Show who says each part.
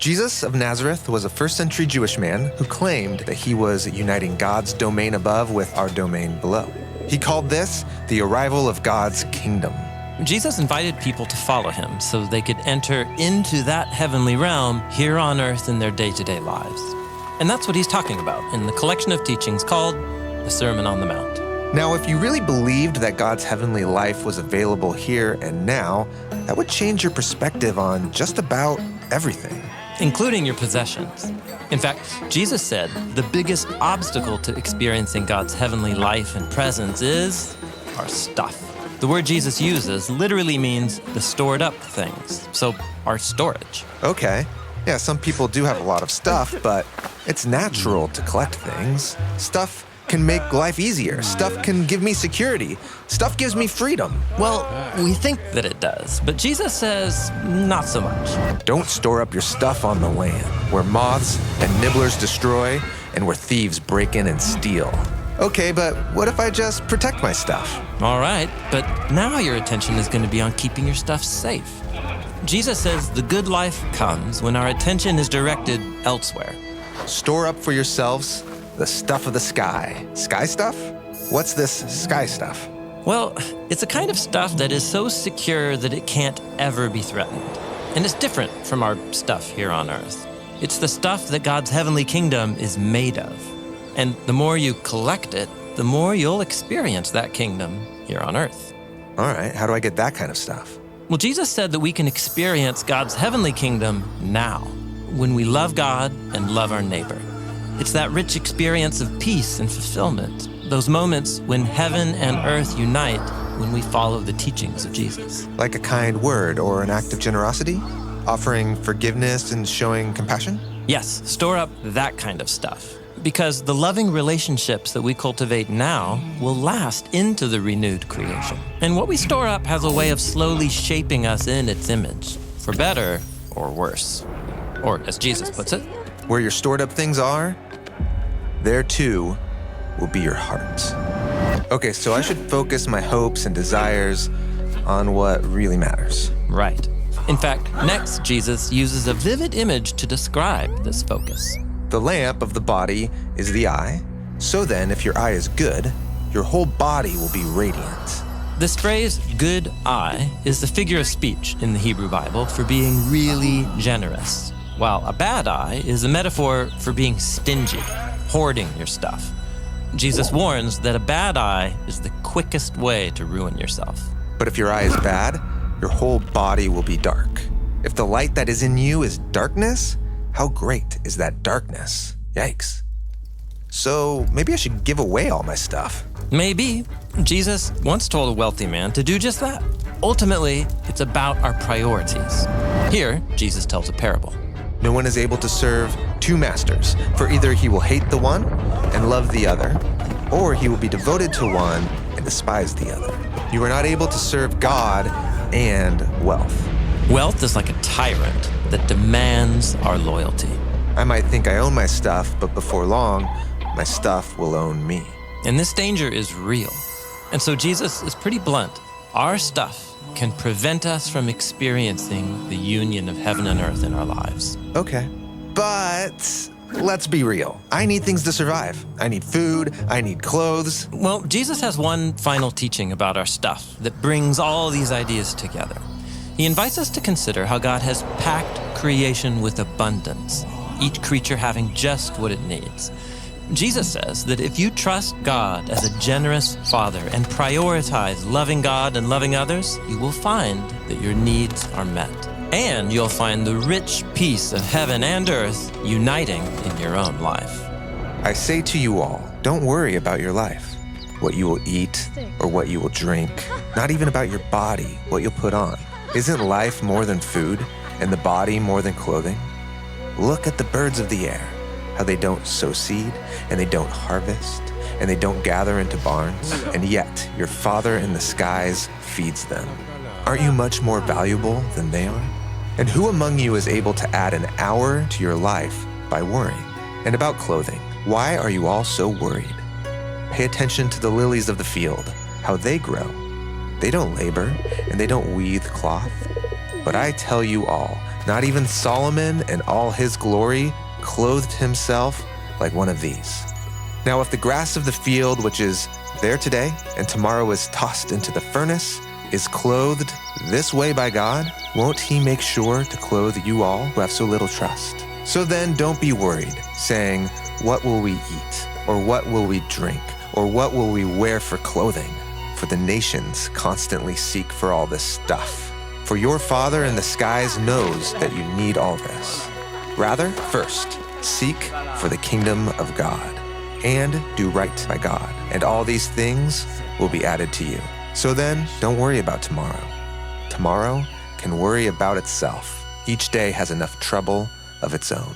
Speaker 1: Jesus of Nazareth was a first-century Jewish man who claimed that he was uniting God's domain above with our domain below. He called this the arrival of God's kingdom.
Speaker 2: Jesus invited people to follow him so they could enter into that heavenly realm here on earth in their day-to-day lives. And that's what he's talking about in the collection of teachings called the Sermon on the Mount.
Speaker 1: Now, if you really believed that God's heavenly life was available here and now, that would change your perspective on just about everything.
Speaker 2: Including your possessions. In fact, Jesus said the biggest obstacle to experiencing God's heavenly life and presence is our stuff. The word Jesus uses literally means the stored up things, so our storage.
Speaker 1: Okay. Yeah, some people do have a lot of stuff, but it's natural to collect things. Stuff can make life easier. Stuff can give me security. Stuff gives me freedom.
Speaker 2: Well, we think that it does, but Jesus says not so much.
Speaker 1: Don't store up your stuff on the land, where moths and nibblers destroy and where thieves break in and steal. Okay, but what if I just protect my stuff?
Speaker 2: All right, but now your attention is going to be on keeping your stuff safe. Jesus says the good life comes when our attention is directed elsewhere.
Speaker 1: Store up for yourselves the stuff of the sky. Sky stuff? What's this sky stuff?
Speaker 2: Well, it's a kind of stuff that is so secure that it can't ever be threatened. And it's different from our stuff here on earth. It's the stuff that God's heavenly kingdom is made of. And the more you collect it, the more you'll experience that kingdom here on earth.
Speaker 1: All right, how do I get that kind of stuff?
Speaker 2: Well, Jesus said that we can experience God's heavenly kingdom now, when we love God and love our neighbor. It's that rich experience of peace and fulfillment, those moments when heaven and earth unite when we follow the teachings of Jesus.
Speaker 1: Like a kind word or an act of generosity? Offering forgiveness and showing compassion?
Speaker 2: Yes, store up that kind of stuff. Because the loving relationships that we cultivate now will last into the renewed creation. And what we store up has a way of slowly shaping us in its image, for better or worse. Or, as Jesus puts it,
Speaker 1: where your stored up things are, there too will be your heart. Okay, so I should focus my hopes and desires on what really matters.
Speaker 2: Right. In fact, next, Jesus uses a vivid image to describe this focus.
Speaker 1: The lamp of the body is the eye. So then, if your eye is good, your whole body will be radiant.
Speaker 2: This phrase, good eye, is the figure of speech in the Hebrew Bible for being really generous, while a bad eye is a metaphor for being stingy, hoarding your stuff. Jesus warns that a bad eye is the quickest way to ruin yourself.
Speaker 1: But if your eye is bad, your whole body will be dark. If the light that is in you is darkness, how great is that darkness? Yikes. So maybe I should give away all my stuff.
Speaker 2: Maybe. Jesus once told a wealthy man to do just that. Ultimately, it's about our priorities. Here, Jesus tells a parable.
Speaker 1: No one is able to serve two masters, for either he will hate the one and love the other, or he will be devoted to one and despise the other. You are not able to serve God and wealth.
Speaker 2: Wealth is like a tyrant that demands our loyalty.
Speaker 1: I might think I own my stuff, but before long, my stuff will own me.
Speaker 2: And this danger is real. And so Jesus is pretty blunt. Our stuff can prevent us from experiencing the union of heaven and earth in our lives.
Speaker 1: Okay, but let's be real. I need things to survive. I need food, I need clothes.
Speaker 2: Well, Jesus has one final teaching about our stuff that brings all these ideas together. He invites us to consider how God has packed creation with abundance, each creature having just what it needs. Jesus says that if you trust God as a generous Father and prioritize loving God and loving others, you will find that your needs are met. And you'll find the rich peace of heaven and earth uniting in your own life.
Speaker 1: I say to you all, don't worry about your life, what you will eat or what you will drink, not even about your body, what you'll put on. Isn't life more than food and the body more than clothing? Look at the birds of the air, how they don't sow seed and they don't harvest and they don't gather into barns, and yet your Father in the skies feeds them. Aren't you much more valuable than they are? And who among you is able to add an hour to your life by worrying? And about clothing, why are you all so worried? Pay attention to the lilies of the field, how they grow. They don't labor and they don't weave cloth. But I tell you all Not even Solomon in all his glory clothed himself like one of these. Now, if the grass of the field, which is there today and tomorrow is tossed into the furnace, is clothed this way by God, won't he make sure to clothe you all who have so little trust? So then don't be worried, saying, what will we eat? Or what will we drink? Or what will we wear for clothing? For the nations constantly seek for all this stuff. For your Father in the skies knows that you need all this. Rather, first, seek for the kingdom of God and do right by God, and all these things will be added to you. So then, don't worry about tomorrow. Tomorrow can worry about itself. Each day has enough trouble of its own.